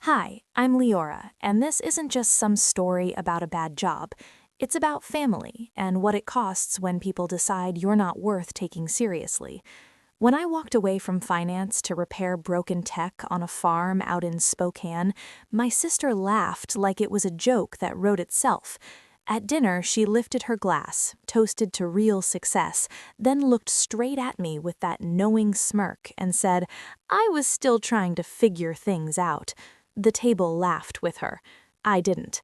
Hi, I'm Leora, and this isn't just some story about a bad job. It's about family and what it costs when people decide you're not worth taking seriously. When I walked away from finance to repair broken tech on a farm out in Spokane, my sister laughed like it was a joke that wrote itself. At dinner, she lifted her glass, toasted to real success, then looked straight at me with that knowing smirk and said, "I was still trying to figure things out." The table laughed with her. I didn't.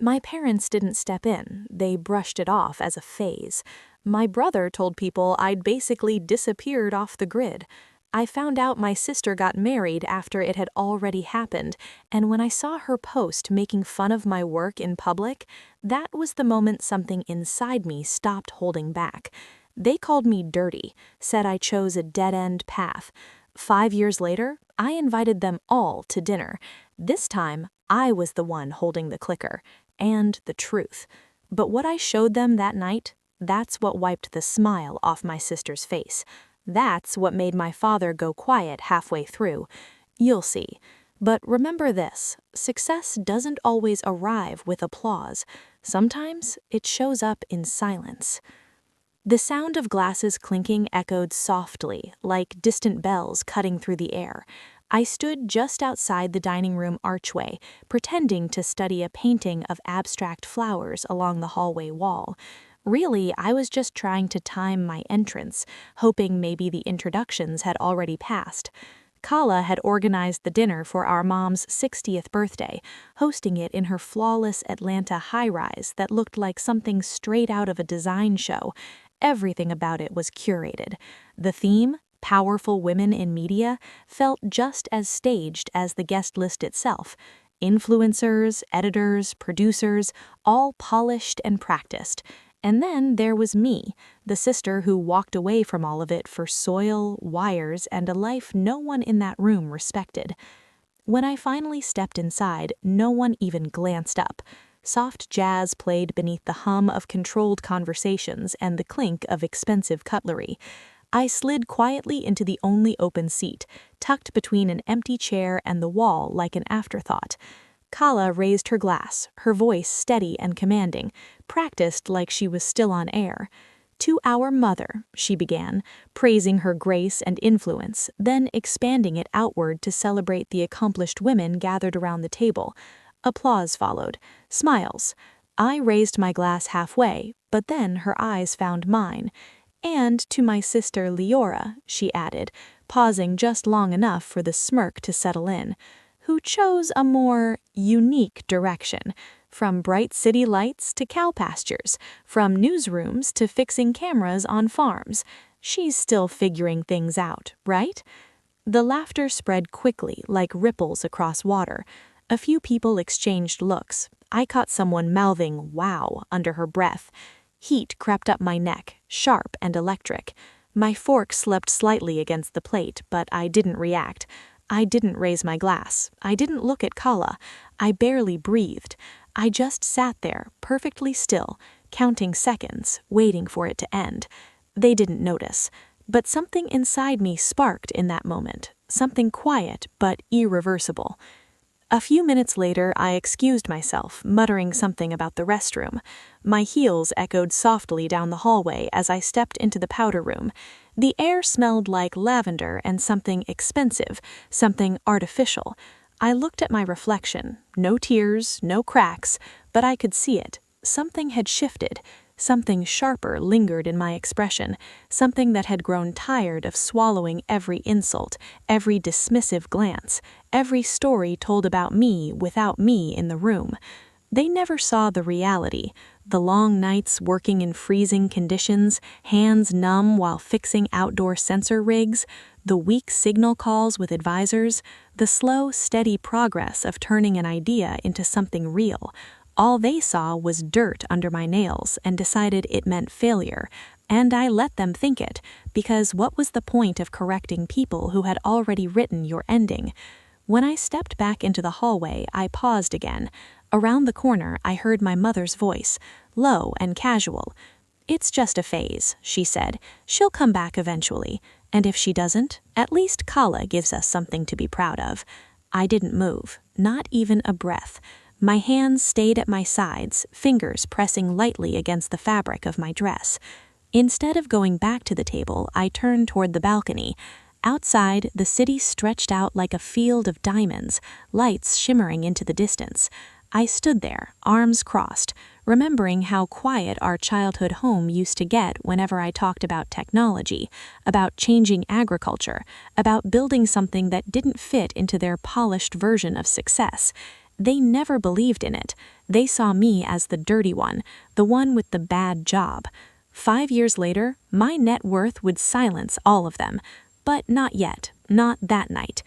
My parents didn't step in. They brushed it off as a phase. My brother told people I'd basically disappeared off the grid. I found out my sister got married after it had already happened, and when I saw her post making fun of my work in public, that was the moment something inside me stopped holding back. They called me dirty, said I chose a dead-end path. 5 years later, I invited them all to dinner. This time, I was the one holding the clicker, and the truth. But what I showed them that night, that's what wiped the smile off my sister's face. That's what made my father go quiet halfway through. You'll see. But remember this, success doesn't always arrive with applause. Sometimes it shows up in silence. The sound of glasses clinking echoed softly, like distant bells cutting through the air. I stood just outside the dining room archway, pretending to study a painting of abstract flowers along the hallway wall. Really, I was just trying to time my entrance, hoping maybe the introductions had already passed. Kala had organized the dinner for our mom's 60th birthday, hosting it in her flawless Atlanta high-rise that looked like something straight out of a design show. Everything about it was curated. The theme, powerful women in media, felt just as staged as the guest list itself. Influencers, editors, producers, all polished and practiced. And then there was me, the sister who walked away from all of it for soil, wires, and a life no one in that room respected. When I finally stepped inside, no one even glanced up. Soft jazz played beneath the hum of controlled conversations and the clink of expensive cutlery. I slid quietly into the only open seat, tucked between an empty chair and the wall like an afterthought. Kala raised her glass, her voice steady and commanding, practiced like she was still on air. "To our mother," she began, praising her grace and influence, then expanding it outward to celebrate the accomplished women gathered around the table. Applause followed. Smiles. I raised my glass halfway, but then her eyes found mine. "And to my sister Leora," she added, pausing just long enough for the smirk to settle in, "who chose a more unique direction, from bright city lights to cow pastures, from newsrooms to fixing cameras on farms. She's still figuring things out, right?" The laughter spread quickly like ripples across water. A few people exchanged looks. I caught someone mouthing "wow" under her breath. Heat crept up my neck, sharp and electric. My fork slipped slightly against the plate, but I didn't react. I didn't raise my glass. I didn't look at Kala. I barely breathed. I just sat there, perfectly still, counting seconds, waiting for it to end. They didn't notice. But something inside me sparked in that moment. Something quiet, but irreversible. A few minutes later, I excused myself, muttering something about the restroom. My heels echoed softly down the hallway as I stepped into the powder room. The air smelled like lavender and something expensive, something artificial. I looked at my reflection. No tears, no cracks, but I could see it. Something had shifted. Something sharper lingered in my expression, something that had grown tired of swallowing every insult, every dismissive glance, every story told about me without me in the room. They never saw the reality, the long nights working in freezing conditions, hands numb while fixing outdoor sensor rigs, the weak signal calls with advisors, the slow, steady progress of turning an idea into something real. All they saw was dirt under my nails and decided it meant failure, and I let them think it, because what was the point of correcting people who had already written your ending? When I stepped back into the hallway, I paused again. Around the corner, I heard my mother's voice, low and casual. "It's just a phase," she said. "She'll come back eventually, and if she doesn't, at least Kala gives us something to be proud of." I didn't move. not even a breath. My hands stayed at my sides, fingers pressing lightly against the fabric of my dress. Instead of going back to the table, I turned toward the balcony. Outside, the city stretched out like a field of diamonds, lights shimmering into the distance. I stood there, arms crossed, remembering how quiet our childhood home used to get whenever I talked about technology, about changing agriculture, about building something that didn't fit into their polished version of success. They never believed in it. They saw me as the dirty one, the one with the bad job. 5 years later, my net worth would silence all of them. But not yet, not that night.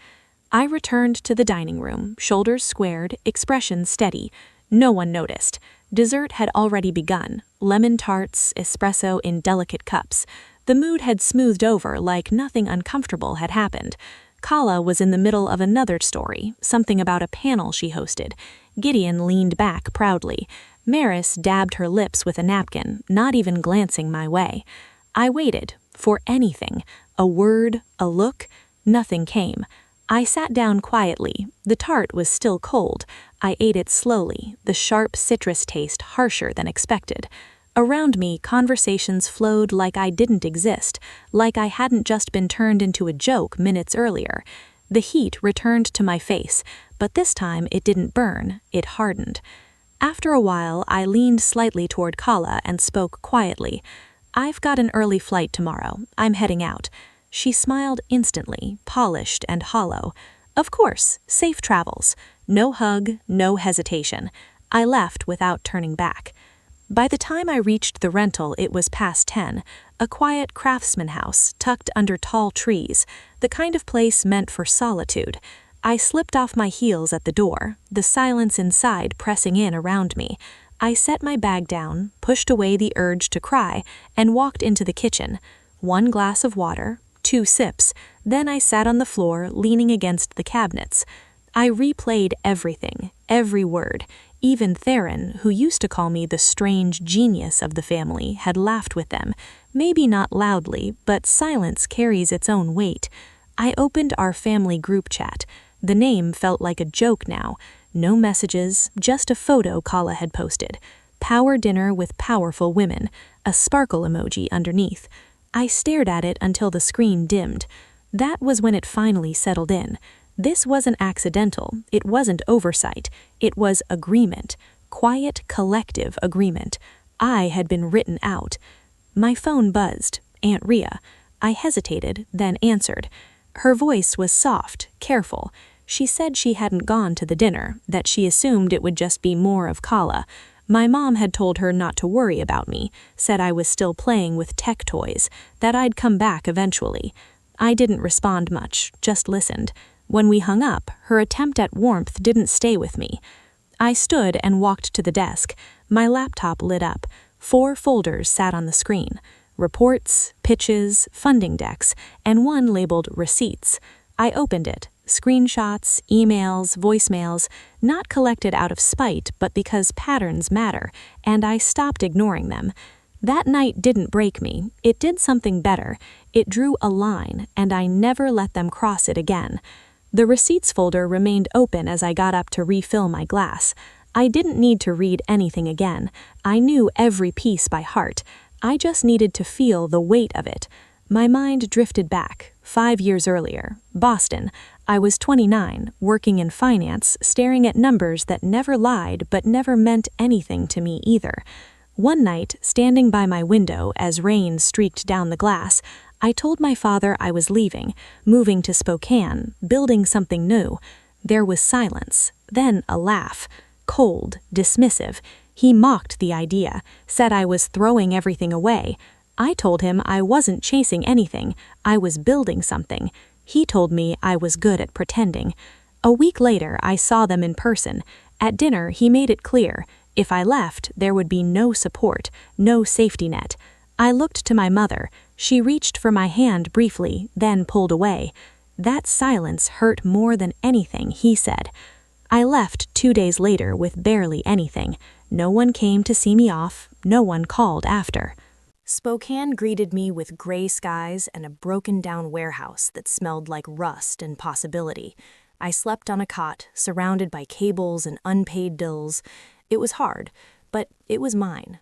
I returned to the dining room, shoulders squared, expression steady. No one noticed. Dessert had already begun, lemon tarts, espresso in delicate cups. The mood had smoothed over like nothing uncomfortable had happened. Kala was in the middle of another story, something about a panel she hosted. Gideon leaned back proudly. Maris dabbed her lips with a napkin, not even glancing my way. I waited, for anything, a word, a look. Nothing came. I sat down quietly. The tart was still cold. I ate it slowly, the sharp citrus taste harsher than expected. Around me, conversations flowed like I didn't exist, like I hadn't just been turned into a joke minutes earlier. The heat returned to my face, but this time it didn't burn, it hardened. After a while, I leaned slightly toward Kala and spoke quietly. "I've got an early flight tomorrow. I'm heading out." She smiled instantly, polished and hollow. "Of course, safe travels." No hug, no hesitation. I left without turning back. By the time I reached the rental, it was past 10, a quiet craftsman house tucked under tall trees, the kind of place meant for solitude. I slipped off my heels at the door, the silence inside pressing in around me. I set my bag down, pushed away the urge to cry, and walked into the kitchen. 1 glass of water, 2 sips, then I sat on the floor, leaning against the cabinets. I replayed everything, every word. Even Theron, who used to call me the strange genius of the family, had laughed with them. Maybe not loudly, but silence carries its own weight. I opened our family group chat. The name felt like a joke now. No messages, just a photo Kala had posted. Power dinner with powerful women, a sparkle emoji underneath. I stared at it until the screen dimmed. That was when it finally settled in. This wasn't accidental, it wasn't oversight, it was agreement. Quiet, collective agreement. I had been written out. My phone buzzed. Aunt Rhea. I hesitated, then answered. Her voice was soft, careful. She said she hadn't gone to the dinner, that she assumed it would just be more of Kala. My mom had told her not to worry about me, said I was still playing with tech toys, that I'd come back eventually. I didn't respond much, just listened. When we hung up, her attempt at warmth didn't stay with me. I stood and walked to the desk. My laptop lit up. 4 folders sat on the screen. Reports, pitches, funding decks, and one labeled receipts. I opened it. Screenshots, emails, voicemails, not collected out of spite, but because patterns matter, and I stopped ignoring them. That night didn't break me. It did something better. It drew a line, and I never let them cross it again. The receipts folder remained open as I got up to refill my glass. I didn't need to read anything again. I knew every piece by heart. I just needed to feel the weight of it. My mind drifted back, 5 years earlier, Boston. I was 29, working in finance, staring at numbers that never lied but never meant anything to me either. One night, standing by my window as rain streaked down the glass, I told my father I was leaving, moving to Spokane, building something new. There was silence, then a laugh. Cold, dismissive. He mocked the idea, said I was throwing everything away. I told him I wasn't chasing anything, I was building something. He told me I was good at pretending. A week later, I saw them in person. At dinner, he made it clear, if I left, there would be no support, no safety net. I looked to my mother. She reached for my hand briefly, then pulled away. That silence hurt more than anything he said. I left 2 days later with barely anything. No one came to see me off, no one called after. Spokane greeted me with gray skies and a broken-down warehouse that smelled like rust and possibility. I slept on a cot, surrounded by cables and unpaid bills. It was hard, but it was mine.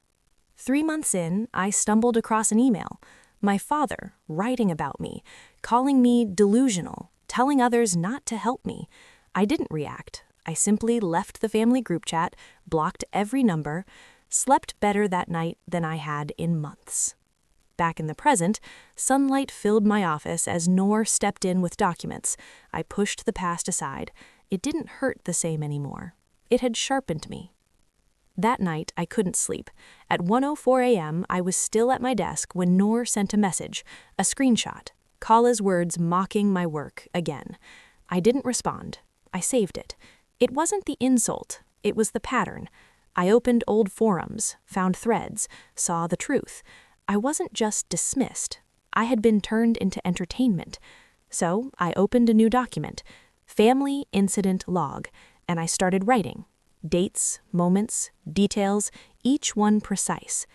3 months in, I stumbled across an email. My father, writing about me, calling me delusional, telling others not to help me. I didn't react. I simply left the family group chat, blocked every number, slept better that night than I had in months. Back in the present, sunlight filled my office as Noor stepped in with documents. I pushed the past aside. It didn't hurt the same anymore. It had sharpened me. That night, I couldn't sleep. At 1:04 a.m., I was still at my desk when Noor sent a message, a screenshot, Kala's words mocking my work again. I didn't respond. I saved it. It wasn't the insult. It was the pattern. I opened old forums, found threads, saw the truth. I wasn't just dismissed. I had been turned into entertainment. So I opened a new document, Family Incident Log, and I started writing. Dates, moments, details, each one precise.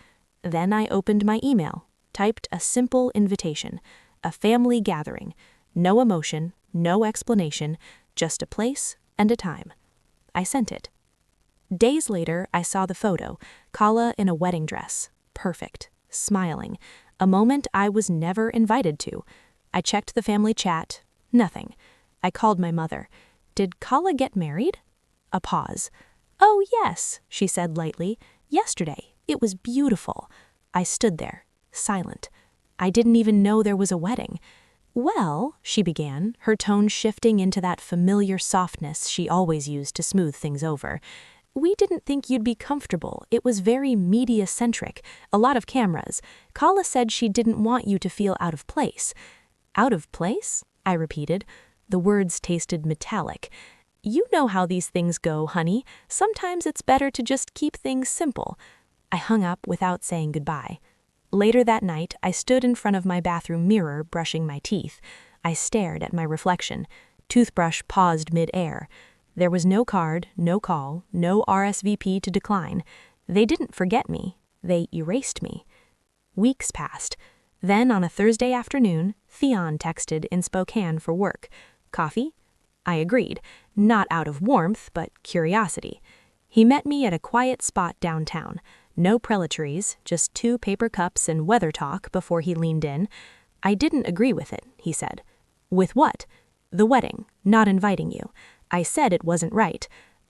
Then I opened my email, typed a simple invitation, a family gathering. No emotion, no explanation, just a place and a time. I sent it. Days later, I saw the photo, Kala in a wedding dress, perfect, smiling, a moment I was never invited to. I checked the family chat, nothing. I called my mother. Did Kala get married? A pause. Oh yes, she said lightly. Yesterday. It was beautiful. I stood there, silent. I didn't even know there was a wedding. Well, she began, her tone shifting into that familiar softness she always used to smooth things over. We didn't think you'd be comfortable. It was very media-centric, a lot of cameras. Kala said she didn't want you to feel out of place. Out of place? I repeated. The words tasted metallic. You know how these things go, honey. Sometimes it's better to just keep things simple. I hung up without saying goodbye. Later that night, I stood in front of my bathroom mirror brushing my teeth. I stared at my reflection. Toothbrush paused mid-air. There was no card, no call, no RSVP to decline. They didn't forget me. They erased me. Weeks passed. Then on a Thursday afternoon, Theon texted in Spokane for work. Coffee? I agreed, not out of warmth, but curiosity. He met me at a quiet spot downtown. No prelatories, just 2 paper cups and weather talk before he leaned in. I didn't agree with it, he said. With what? The wedding, not inviting you. I said it wasn't right.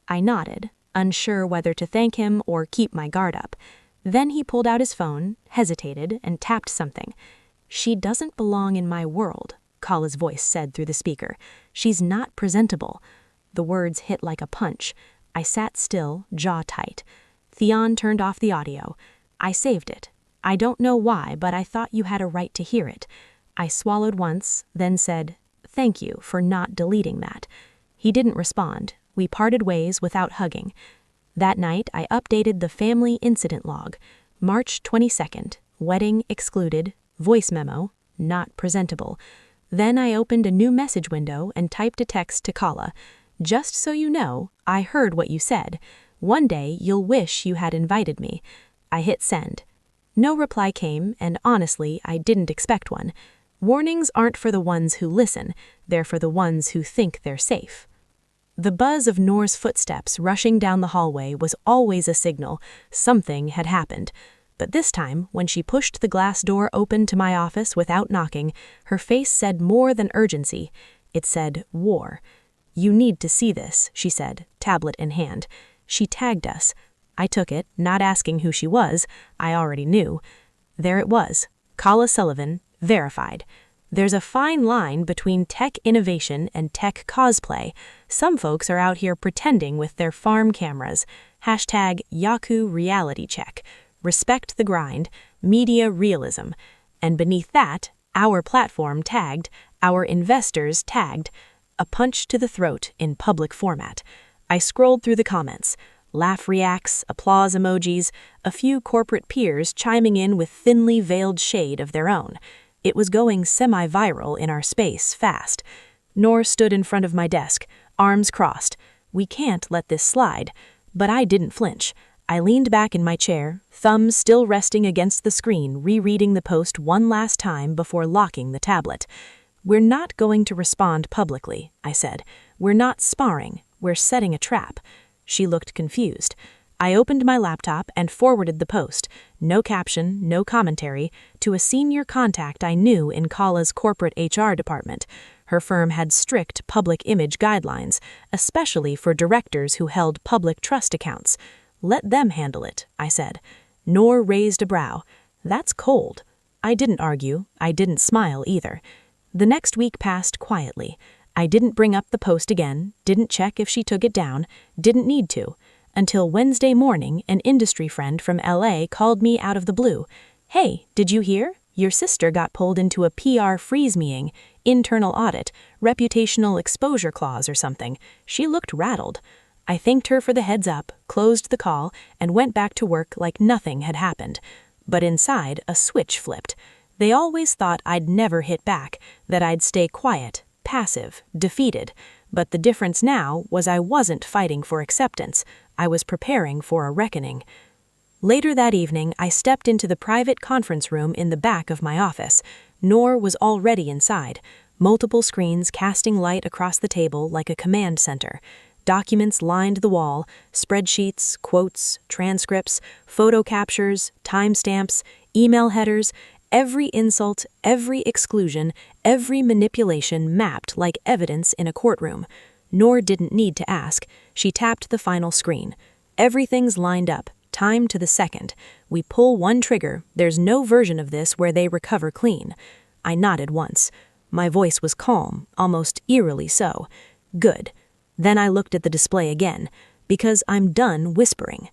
I nodded, unsure whether to thank him or keep my guard up. Then he pulled out his phone, hesitated, and tapped something. She doesn't belong in my world, Kala's voice said through the speaker. She's not presentable. The words hit like a punch. I sat still, jaw tight. Theon turned off the audio. I saved it. I don't know why, but I thought you had a right to hear it. I swallowed once, then said, thank you for not deleting that. He didn't respond. We parted ways without hugging. That night, I updated the family incident log. March 22nd, wedding excluded, voice memo, not presentable. Then I opened a new message window and typed a text to Kala. Just so you know, I heard what you said. One day, you'll wish you had invited me. I hit send. No reply came, and honestly, I didn't expect one. Warnings aren't for the ones who listen. They're for the ones who think they're safe. The buzz of Noor's footsteps rushing down the hallway was always a signal. Something had happened. But this time, when she pushed the glass door open to my office without knocking, her face said more than urgency. It said war. You need to see this, she said, tablet in hand. She tagged us. I took it, not asking who she was. I already knew. There it was. Kala Sullivan, verified. There's a fine line between tech innovation and tech cosplay. Some folks are out here pretending with their farm cameras. Hashtag Yaku reality check. Respect the grind. Media realism. And beneath that, our platform tagged, our investors tagged. A punch to the throat in public format. I scrolled through the comments. Laugh reacts, applause emojis, a few corporate peers chiming in with thinly veiled shade of their own. It was going semi-viral in our space fast. Noor stood in front of my desk, arms crossed. We can't let this slide. But I didn't flinch. I leaned back in my chair, thumbs still resting against the screen, rereading the post one last time before locking the tablet. "We're not going to respond publicly," I said. "We're not sparring. We're setting a trap." She looked confused. I opened my laptop and forwarded the post, no caption, no commentary, to a senior contact I knew in Kala's corporate HR department. Her firm had strict public image guidelines, especially for directors who held public trust accounts. "Let them handle it," I said. Noor raised a brow. "That's cold." I didn't argue. I didn't smile either. The next week passed quietly. I didn't bring up the post again, didn't check if she took it down, didn't need to. Until Wednesday morning, an industry friend from LA called me out of the blue. "Hey, did you hear? Your sister got pulled into a PR freeze meeting, internal audit, reputational exposure clause or something. She looked rattled." I thanked her for the heads up, closed the call, and went back to work like nothing had happened. But inside, a switch flipped. They always thought I'd never hit back, that I'd stay quiet, passive, defeated. But the difference now was I wasn't fighting for acceptance. I was preparing for a reckoning. Later that evening, I stepped into the private conference room in the back of my office. Noor was already inside, multiple screens casting light across the table like a command center. Documents lined the wall, spreadsheets, quotes, transcripts, photo captures, timestamps, email headers, every insult, every exclusion, every manipulation mapped like evidence in a courtroom. Noor didn't need to ask. She tapped the final screen. "Everything's lined up, time to the second. We pull one trigger, there's no version of this where they recover clean." I nodded once. My voice was calm, almost eerily so. "Good." Then I looked at the display again, because I'm done whispering.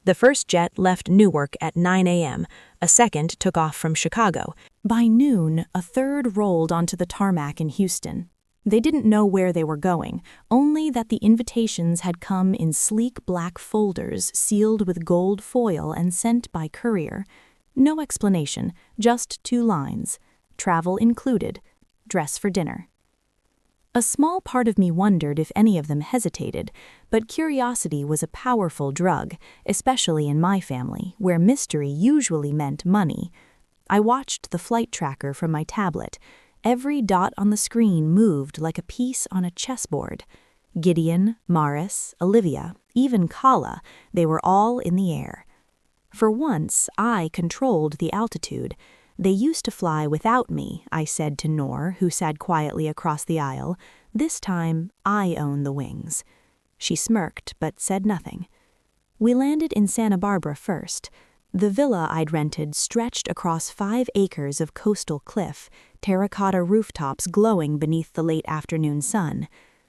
The first jet left Newark at 9 a.m. A second took off from Chicago. By noon, a third rolled onto the tarmac in Houston. They didn't know where they were going, only that the invitations had come in sleek black folders sealed with gold foil and sent by courier. No explanation, just 2 lines. Travel included. Dress for dinner. A small part of me wondered if any of them hesitated, but curiosity was a powerful drug, especially in my family, where mystery usually meant money. I watched the flight tracker from my tablet. Every dot on the screen moved like a piece on a chessboard. Gideon, Maris, Olivia, even Kala, they were all in the air. For once, I controlled the altitude. "They used to fly without me," I said to Noor, who sat quietly across the aisle. "This time, I own the wings." She smirked, but said nothing. We landed in Santa Barbara first. The villa I'd rented stretched across 5 acres of coastal cliff, terracotta rooftops glowing beneath the late afternoon sun.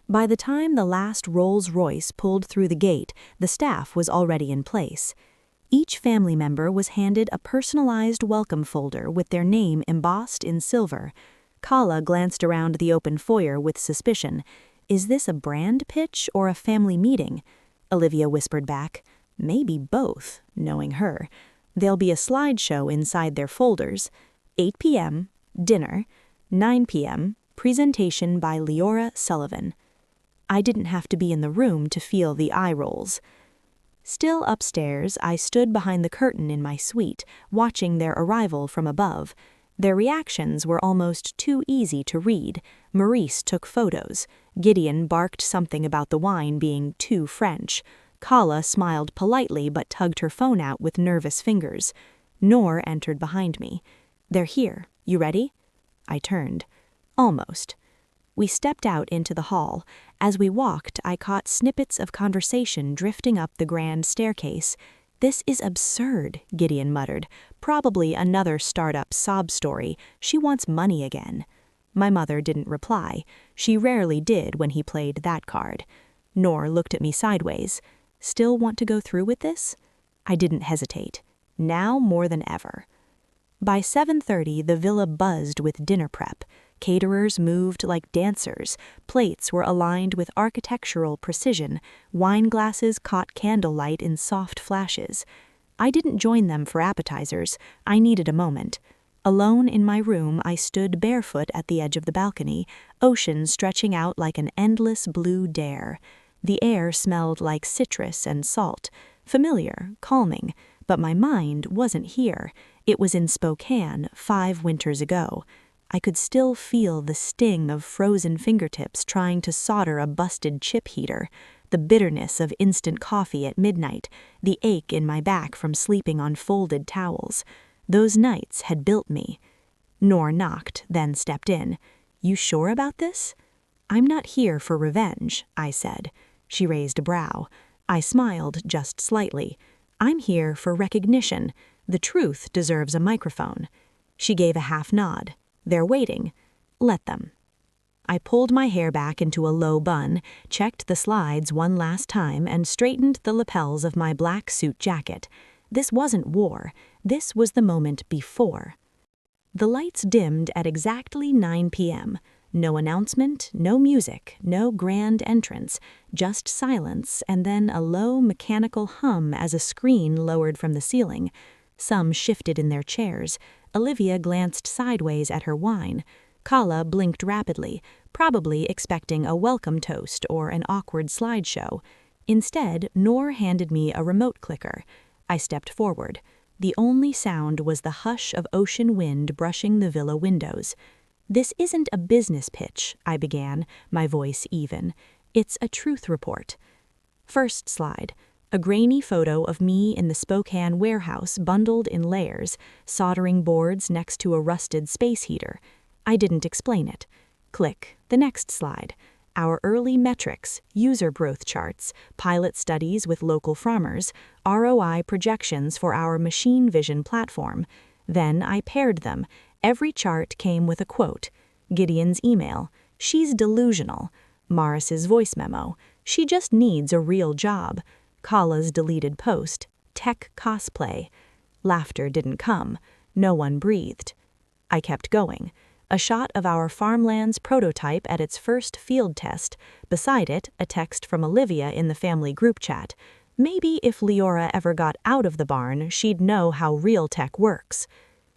By the time the last Rolls-Royce pulled through the gate, the staff was already in place. Each family member was handed a personalized welcome folder with their name embossed in silver. Kala glanced around the open foyer with suspicion. "Is this a brand pitch or a family meeting?" Olivia whispered back. "Maybe both," knowing her. "There'll be a slideshow inside their folders. 8 p.m., dinner. 9 p.m., presentation by Leora Sullivan." I didn't have to be in the room to feel the eye rolls. Still upstairs, I stood behind the curtain in my suite, watching their arrival from above. Their reactions were almost too easy to read. Maurice took photos. Gideon barked something about the wine being too French. Kala smiled politely but tugged her phone out with nervous fingers. Noor entered behind me. "They're here. You ready?" I turned. "Almost." We stepped out into the hall. As we walked, I caught snippets of conversation drifting up the grand staircase. "This is absurd," Gideon muttered. "Probably another startup sob story. She wants money again." My mother didn't reply. She rarely did when he played that card. Noor looked at me sideways. "Still want to go through with this?" I didn't hesitate. Now more than ever. By 7:30, the villa buzzed with dinner prep. Caterers moved like dancers. Plates were aligned with architectural precision. Wine glasses caught candlelight in soft flashes. I didn't join them for appetizers. I needed a moment. Alone in my room, I stood barefoot at the edge of the balcony, ocean stretching out like an endless blue dare. The air smelled like citrus and salt. Familiar, calming, but my mind wasn't here. It was in Spokane 5 winters ago. I could still feel the sting of frozen fingertips trying to solder a busted chip heater, the bitterness of instant coffee at midnight, the ache in my back from sleeping on folded towels. Those nights had built me. Noor knocked, then stepped in. "You sure about this?" "I'm not here for revenge," I said. She raised a brow. I smiled just slightly. "I'm here for recognition. The truth deserves a microphone." She gave a half nod. "They're waiting. Let them." I pulled my hair back into a low bun, checked the slides one last time, and straightened the lapels of my black suit jacket. This wasn't war. This was the moment before. The lights dimmed at exactly 9 p.m. No announcement, no music, no grand entrance, just silence and then a low mechanical hum as a screen lowered from the ceiling. Some shifted in their chairs. Olivia glanced sideways at her wine. Kala blinked rapidly, probably expecting a welcome toast or an awkward slideshow. Instead, Noor handed me a remote clicker. I stepped forward. The only sound was the hush of ocean wind brushing the villa windows. "This isn't a business pitch," I began, my voice even. "It's a truth report." First slide. A grainy photo of me in the Spokane warehouse bundled in layers, soldering boards next to a rusted space heater. I didn't explain it. Click. The next slide. Our early metrics, user growth charts, pilot studies with local farmers, ROI projections for our machine vision platform. Then I paired them. Every chart came with a quote. Gideon's email. "She's delusional." Morris's voice memo. "She just needs a real job." Kala's deleted post. "Tech cosplay." Laughter didn't come. No one breathed. I kept going. A shot of our farmland's prototype at its first field test. Beside it, a text from Olivia in the family group chat. Maybe if Leora ever got out of the barn, she'd know how real tech works.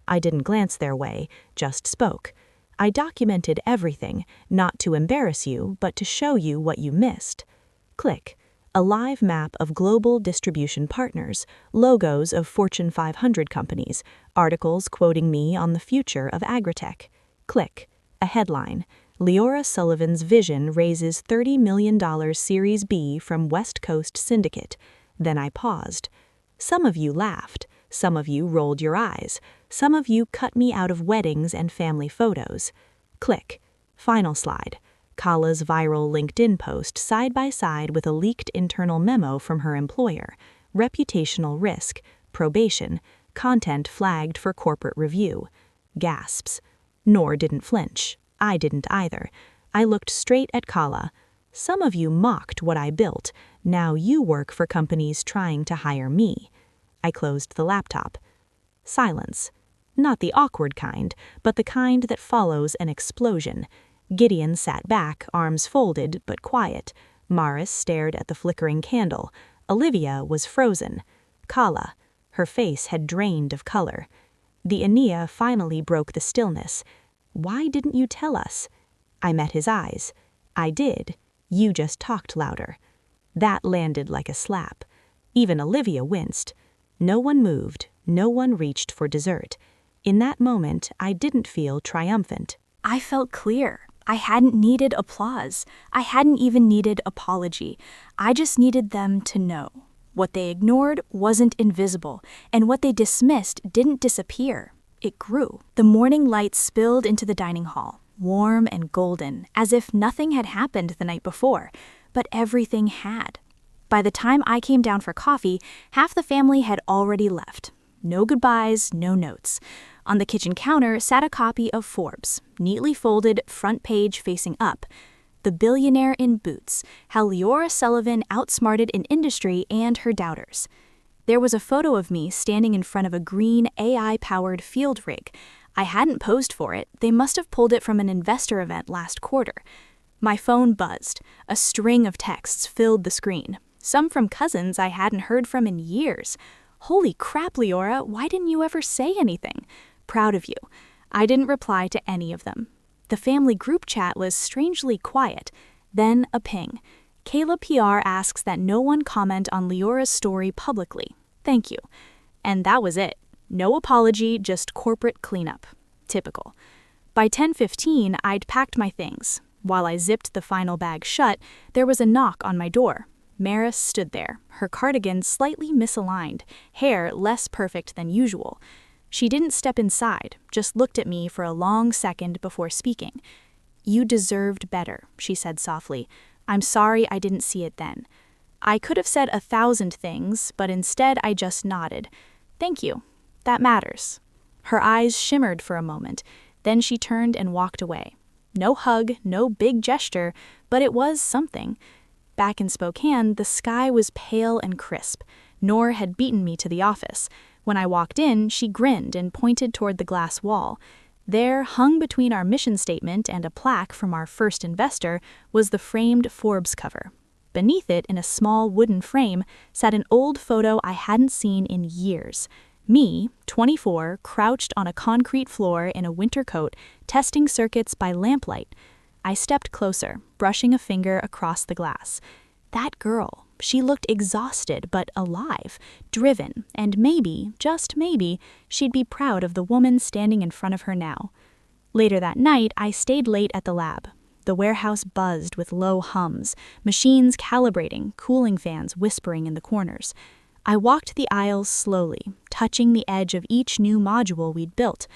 I didn't glance their way, just spoke. "I documented everything, not to embarrass you, but to show you what you missed." Click. A live map of global distribution partners, logos of Fortune 500 companies, articles quoting me on the future of agritech. Click. A headline. Leora Sullivan's vision raises $30 million Series B from West Coast Syndicate. Then I paused. Some of you laughed. Some of you rolled your eyes. Some of you cut me out of weddings and family photos. Click. Final slide. Kala's viral LinkedIn post side by side with a leaked internal memo from her employer. Reputational risk. Probation. Content flagged for corporate review. Gasps. Noor didn't flinch. I didn't either. I looked straight at Kala. "Some of you mocked what I built. Now you work for companies trying to hire me." I closed the laptop. Silence. Not the awkward kind, but the kind that follows an explosion. Gideon sat back, arms folded, but quiet. Morris stared at the flickering candle. Olivia was frozen. Kala. Her face had drained of color. The Ania finally broke the stillness. "Why didn't you tell us?" I met his eyes. "I did. You just talked louder." That landed like a slap. Even Olivia winced. No one moved. No one reached for dessert. In that moment, I didn't feel triumphant. I felt clear. I hadn't needed applause. I hadn't even needed apology. I just needed them to know. What they ignored wasn't invisible, and what they dismissed didn't disappear. It grew. The morning light spilled into the dining hall, warm and golden, as if nothing had happened the night before, but everything had. By the time I came down for coffee, half the family had already left. No goodbyes, no notes. On the kitchen counter sat a copy of Forbes, neatly folded, front page facing up. The Billionaire in Boots, how Leora Sullivan outsmarted an industry and her doubters. There was a photo of me standing in front of a green AI-powered field rig. I hadn't posed for it. They must have pulled it from an investor event last quarter. My phone buzzed. A string of texts filled the screen. Some from cousins I hadn't heard from in years. "Holy crap, Leora, why didn't you ever say anything? Proud of you." I didn't reply to any of them. The family group chat was strangely quiet. Then a ping. "Kayla PR asks that no one comment on Leora's story publicly. Thank you." And that was it. No apology, just corporate cleanup. Typical. By 10:15, I'd packed my things. While I zipped the final bag shut, there was a knock on my door. Maris stood there, her cardigan slightly misaligned, hair less perfect than usual. She didn't step inside, just looked at me for a long second before speaking. "You deserved better," she said softly. "I'm sorry I didn't see it then." I could have said 1,000 things, but instead I just nodded. "Thank you. That matters." Her eyes shimmered for a moment, then she turned and walked away. No hug, no big gesture, but it was something. Back in Spokane, the sky was pale and crisp. Nor had beaten me to the office. When I walked in, she grinned and pointed toward the glass wall. There, hung between our mission statement and a plaque from our first investor, was the framed Forbes cover. Beneath it, in a small wooden frame, sat an old photo I hadn't seen in years. Me, 24, crouched on a concrete floor in a winter coat, testing circuits by lamplight. I stepped closer, brushing a finger across the glass. That girl, she looked exhausted but alive, driven, and maybe, just maybe, she'd be proud of the woman standing in front of her now. Later that night, I stayed late at the lab. The warehouse buzzed with low hums, machines calibrating, cooling fans whispering in the corners. I walked the aisles slowly, touching the edge of each new module we'd built.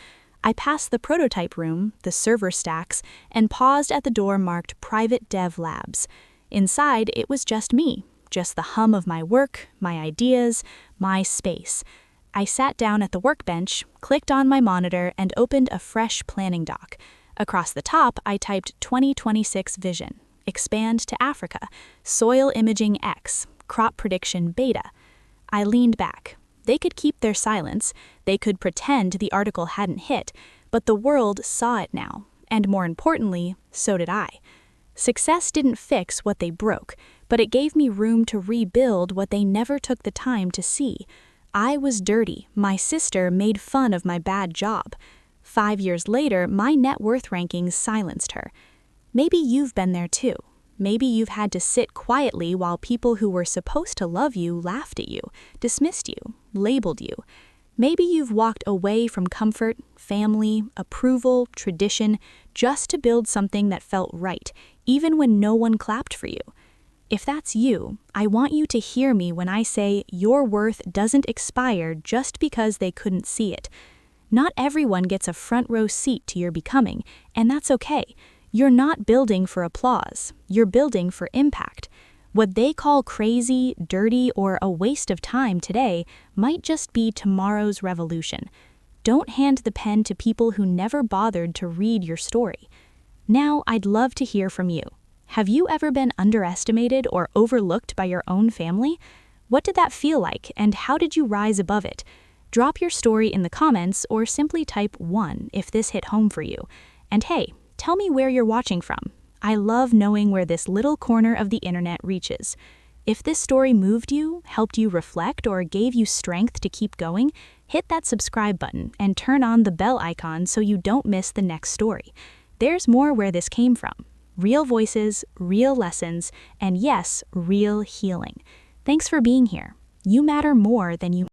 I passed the prototype room, the server stacks, and paused at the door marked Private Dev Labs. Inside, it was just me, just the hum of my work, my ideas, my space. I sat down at the workbench, clicked on my monitor, and opened a fresh planning doc. Across the top, I typed 2026 Vision, Expand to Africa, Soil Imaging X, Crop Prediction Beta. I leaned back. They could keep their silence, they could pretend the article hadn't hit, but the world saw it now, and more importantly, so did I. Success didn't fix what they broke, but it gave me room to rebuild what they never took the time to see. I was dirty. My sister made fun of my bad job. 5 years later, my net worth rankings silenced her. Maybe you've been there too. Maybe you've had to sit quietly while people who were supposed to love you laughed at you, dismissed you, labeled you. Maybe you've walked away from comfort, family, approval, tradition, just to build something that felt right, even when no one clapped for you. If that's you, I want you to hear me when I say your worth doesn't expire just because they couldn't see it. Not everyone gets a front row seat to your becoming, and that's okay. You're not building for applause, you're building for impact. What they call crazy, dirty, or a waste of time today might just be tomorrow's revolution. Don't hand the pen to people who never bothered to read your story. Now, I'd love to hear from you. Have you ever been underestimated or overlooked by your own family? What did that feel like, and how did you rise above it? Drop your story in the comments or simply type 1 if this hit home for you. And hey, tell me where you're watching from. I love knowing where this little corner of the internet reaches. If this story moved you, helped you reflect, or gave you strength to keep going, hit that subscribe button and turn on the bell icon so you don't miss the next story. There's more where this came from. Real voices, real lessons, and yes, real healing. Thanks for being here. You matter more than you